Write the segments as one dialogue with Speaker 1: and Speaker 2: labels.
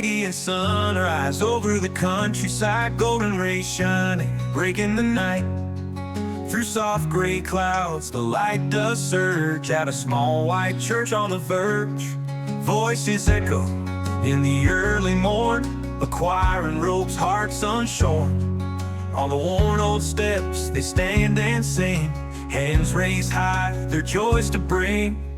Speaker 1: radiant sunrise over the countryside, golden rays shining, breaking the night. Through soft gray clouds, the light does surge at a small white church on the verge. Voices echo in the early morn, a choir in robes, hearts unshorn. On the worn old steps they stand and sing, hands raised high, their joys to bring.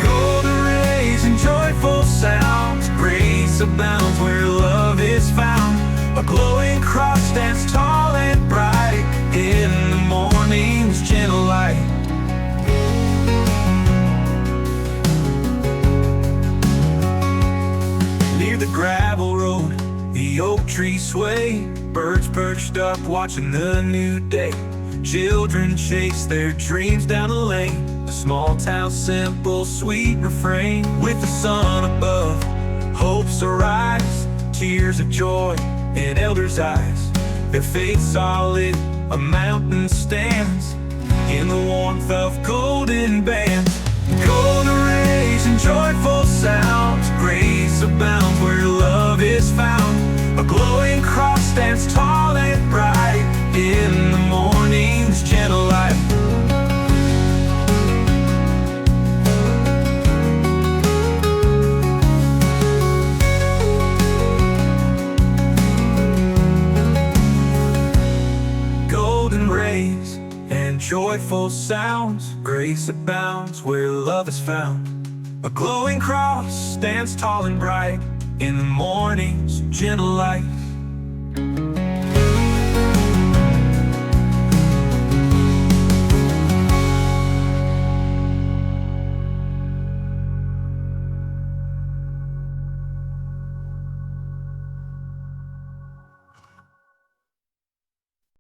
Speaker 1: Golden rays and joyful sounds, grace abounds where love is found. A glowing cross stands tall and bright in the morning's gentle light. Near the gravel road, the oak trees sway, birds perched up watching the new day. Children chase their dreams down the lane, a small town simple sweet refrain. With the sun above, hopes arise, tears of joy in elders' eyes. Their faith solid, a mountain stands in the warmth of golden bands. Golden rays and joyful sounds, grace abounds where love is found. A glowing cross stands tall and bright in the morning's gentle light. Golden rays and joyful sounds, grace abounds where love is found. A glowing cross stands tall and bright in the morning's gentle light.